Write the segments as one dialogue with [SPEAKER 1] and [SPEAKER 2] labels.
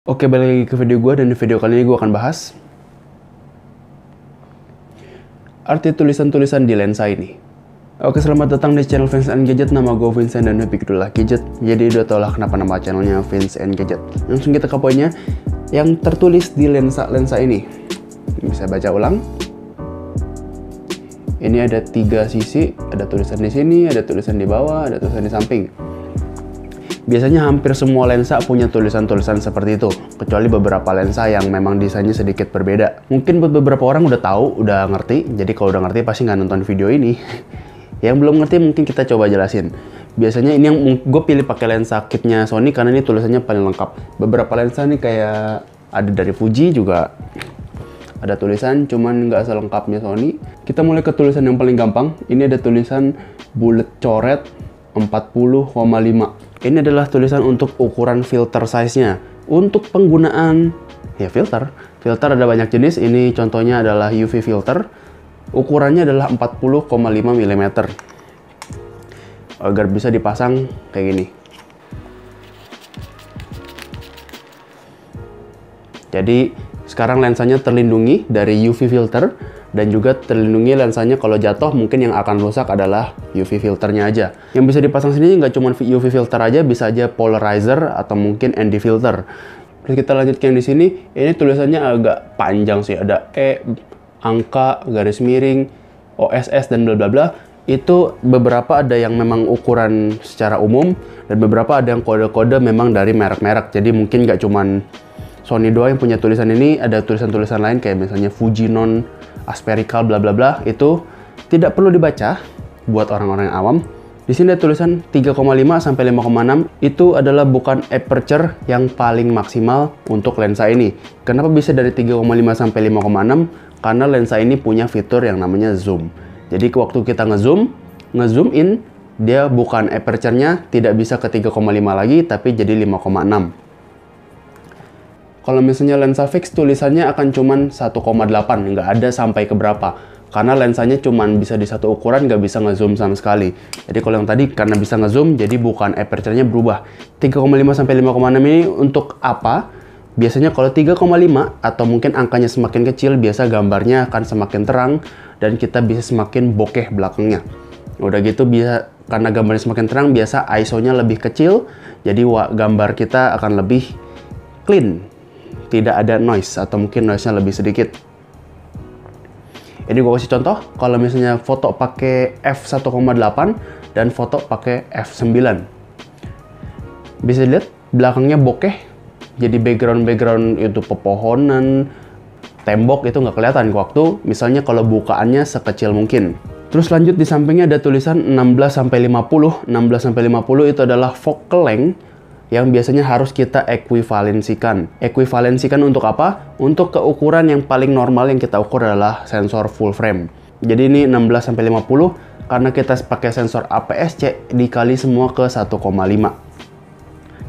[SPEAKER 1] Oke, balik lagi ke video gue, dan di video kali ini gue akan bahas arti tulisan-tulisan di lensa ini. Oke, selamat datang di channel Vince and Gadget. Nama gue Vincent dan hobi itulah Gadget. Jadi udah tau lah kenapa nama channelnya Vince and Gadget. Langsung kita ke poinnya. Yang tertulis di lensa ini, bisa baca ulang. Ini ada 3 sisi, ada tulisan di sini, ada tulisan di bawah, ada tulisan di samping. Biasanya hampir semua lensa punya tulisan-tulisan seperti itu, kecuali beberapa lensa yang memang desainnya sedikit berbeda. Mungkin buat beberapa orang udah tahu, udah ngerti, jadi kalau udah ngerti pasti nggak nonton video ini. Yang belum ngerti mungkin kita coba jelasin. Biasanya ini yang gue pilih pakai lensa kitnya Sony karena ini tulisannya paling lengkap. Beberapa lensa nih kayak ada dari Fuji juga ada tulisan, cuman nggak selengkapnya Sony. Kita mulai ke tulisan yang paling gampang. Ini ada tulisan bulat coret 40,5. Ini adalah tulisan untuk ukuran filter size-nya. Untuk penggunaan filter ada banyak jenis. Ini contohnya adalah UV filter. Ukurannya adalah 40,5 mm. Agar bisa dipasang kayak gini. Jadi sekarang lensanya terlindungi dari UV filter. Dan juga terlindungi lensanya kalau jatuh mungkin yang akan rusak adalah UV filternya aja. Yang bisa dipasang sini nggak cuma UV filter aja, bisa aja polarizer atau mungkin ND filter. Terus kita lanjut ke yang di sini. Ini tulisannya agak panjang sih, ada angka, garis miring, OSS dan bla bla bla. Itu beberapa ada yang memang ukuran secara umum dan beberapa ada yang kode-kode memang dari merek-merek. Jadi mungkin nggak cuman Sony doang yang punya tulisan ini, ada tulisan-tulisan lain kayak misalnya Fujinon, Aspherical, bla bla bla. Itu tidak perlu dibaca buat orang-orang yang awam. Di sini ada tulisan 3,5 sampai 5,6. Itu adalah bukan aperture yang paling maksimal untuk lensa ini. Kenapa bisa dari 3,5 sampai 5,6? Karena lensa ini punya fitur yang namanya zoom. Jadi waktu kita ngezoom in, dia bukan aperture-nya tidak bisa ke 3,5 lagi, tapi jadi 5,6. Kalau misalnya lensa fix, tulisannya akan cuman 1,8, nggak ada sampai ke berapa. Karena lensanya cuman bisa di satu ukuran, nggak bisa ngezoom sama sekali. Jadi kalau yang tadi karena bisa ngezoom, jadi bukan aperture-nya berubah. 3,5 sampai 5,6 ini untuk apa? Biasanya kalau 3,5 atau mungkin angkanya semakin kecil, biasa gambarnya akan semakin terang dan kita bisa semakin bokeh belakangnya. Udah gitu bisa karena gambarnya semakin terang, biasa ISO-nya lebih kecil, jadi gambar kita akan lebih clean. Tidak ada noise atau mungkin noise-nya lebih sedikit. Ini gue kasih contoh, kalau misalnya foto pakai f1,8 dan foto pakai f9. Bisa dilihat belakangnya bokeh, jadi background itu pepohonan, tembok itu nggak kelihatan waktu misalnya kalau bukaannya sekecil mungkin. Terus lanjut di sampingnya ada tulisan 16-50. 16-50 itu adalah focal length yang biasanya harus kita ekuivalensikan. Ekuivalensikan untuk apa? Untuk keukuran yang paling normal yang kita ukur adalah sensor full frame. Jadi ini 16-50 karena kita pakai sensor APS-C dikali semua ke 1,5.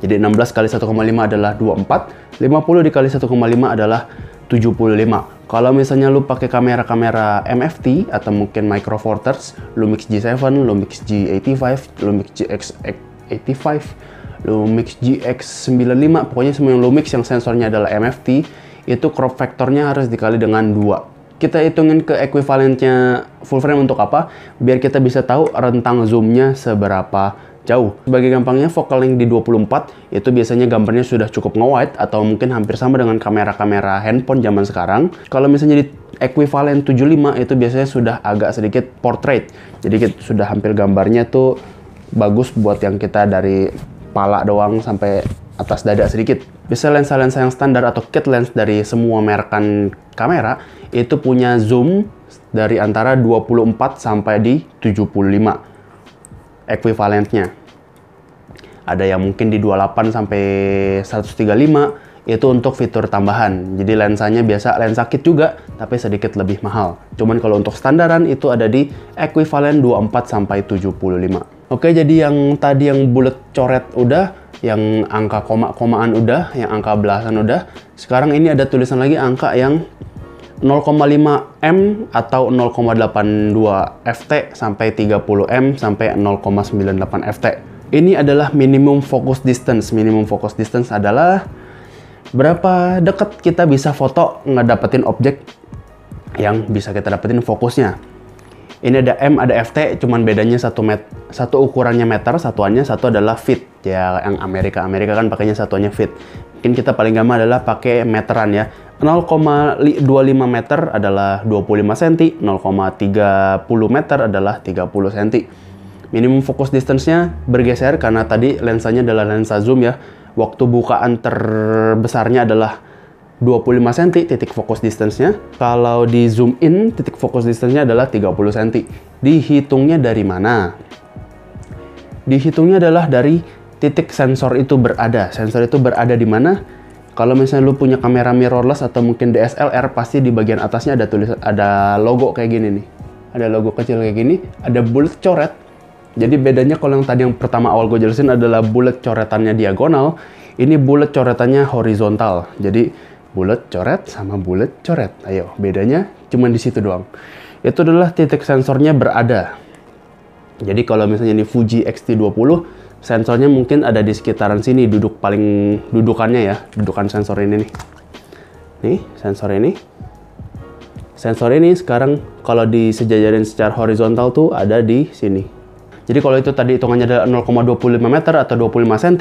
[SPEAKER 1] Jadi 16 kali 1,5 adalah 24, 50 dikali 1,5 adalah 75. Kalau misalnya lu pakai kamera-kamera MFT atau mungkin Micro Four Thirds, Lumix G7, Lumix G85, Lumix GX85, Lumix GX95, pokoknya semua yang Lumix yang sensornya adalah MFT, itu crop factornya harus dikali dengan 2. Kita hitungin ke ekuivalennya full frame untuk apa? Biar kita bisa tahu rentang zoomnya seberapa jauh. Sebagai gampangnya, focal length di 24, itu biasanya gambarnya sudah cukup nge-wide atau mungkin hampir sama dengan kamera-kamera handphone zaman sekarang. Kalau misalnya di equivalent 75, itu biasanya sudah agak sedikit portrait. Jadi sudah hampir gambarnya tuh bagus buat yang kita dari pala doang sampai atas dada sedikit. Bisa lensa-lensa yang standar atau kit lens dari semua merekan kamera itu punya zoom dari antara 24 sampai di 75 ekuivalentnya. Ada yang mungkin di 28 sampai 135, itu untuk fitur tambahan. Jadi lensanya biasa lensa kit juga tapi sedikit lebih mahal. Cuman kalau untuk standaran itu ada di ekuivalen 24 sampai 75. Oke, jadi yang tadi yang bulat coret udah, yang angka koma-komaan udah, yang angka belasan udah. Sekarang ini ada tulisan lagi angka yang 0,5 M atau 0,82 FT sampai 30 M sampai 0,98 FT. Ini adalah minimum focus distance. Minimum focus distance adalah berapa dekat kita bisa foto ngedapetin objek yang bisa kita dapetin fokusnya. Ini ada M, ada FT, cuman bedanya satu ukurannya meter, satuannya satu adalah feet. Ya, yang Amerika kan pakainya satuannya feet. Mungkin kita paling gampang adalah pakai meteran ya. 0,25 meter adalah 25 cm, 0,30 meter adalah 30 cm. Minimum focus distance-nya bergeser karena tadi lensanya adalah lensa zoom ya. Waktu bukaan terbesarnya adalah 25 cm titik fokus distance-nya. Kalau di zoom in, titik fokus distance-nya adalah 30 cm. Dihitungnya dari mana? Dihitungnya adalah dari titik sensor itu berada. Sensor itu berada di mana? Kalau misalnya lu punya kamera mirrorless atau mungkin DSLR, pasti di bagian atasnya ada logo kayak gini nih. Ada logo kecil kayak gini, ada bullet coret. Jadi bedanya kalau yang tadi yang pertama awal gue jelasin adalah bullet coretannya diagonal, ini bullet coretannya horizontal. Jadi bullet coret sama bullet coret. Ayo, bedanya cuma di situ doang. Itu adalah titik sensornya berada. Jadi kalau misalnya di Fuji X-T20, sensornya mungkin ada di sekitaran sini, dudukannya ya, dudukan sensor ini nih. Nih, sensor ini. Sensor ini sekarang kalau disejajarin secara horizontal tuh ada di sini. Jadi kalau itu tadi hitungannya adalah 0,25 meter atau 25 cm,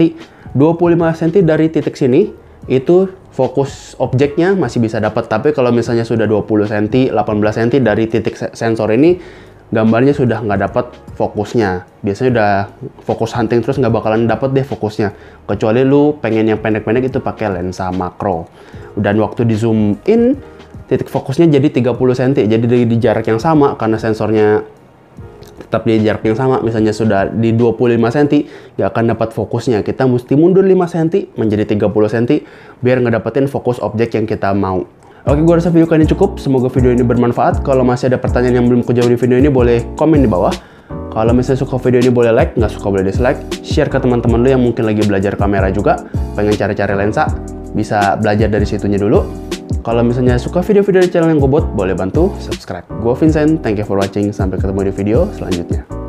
[SPEAKER 1] 25 cm dari titik sini, itu fokus objeknya masih bisa dapat. Tapi kalau misalnya sudah 20 cm, 18 cm dari titik sensor ini, gambarnya sudah nggak dapat fokusnya. Biasanya udah fokus hunting terus nggak bakalan dapat deh fokusnya. Kecuali lu pengen yang pendek-pendek itu pakai lensa makro. Dan waktu di zoom in, titik fokusnya jadi 30 cm. Jadi di jarak yang sama karena sensornya tetap di jarak yang sama. Misalnya sudah di 25 cm, nggak akan dapat fokusnya. Kita mesti mundur 5 cm menjadi 30 cm biar ngedapetin fokus objek yang kita mau. Oke, gue rasa video kali ini cukup. Semoga video ini bermanfaat. Kalau masih ada pertanyaan yang belum kejawab di video ini, boleh komen di bawah. Kalau misalnya suka video ini, boleh like. Nggak suka, boleh dislike. Share ke teman-teman lo yang mungkin lagi belajar kamera juga, pengen cari-cari lensa, bisa belajar dari situnya dulu. Kalau misalnya suka video-video di channel yang gue buat, boleh bantu subscribe. Gue Vincent, thank you for watching. Sampai ketemu di video selanjutnya.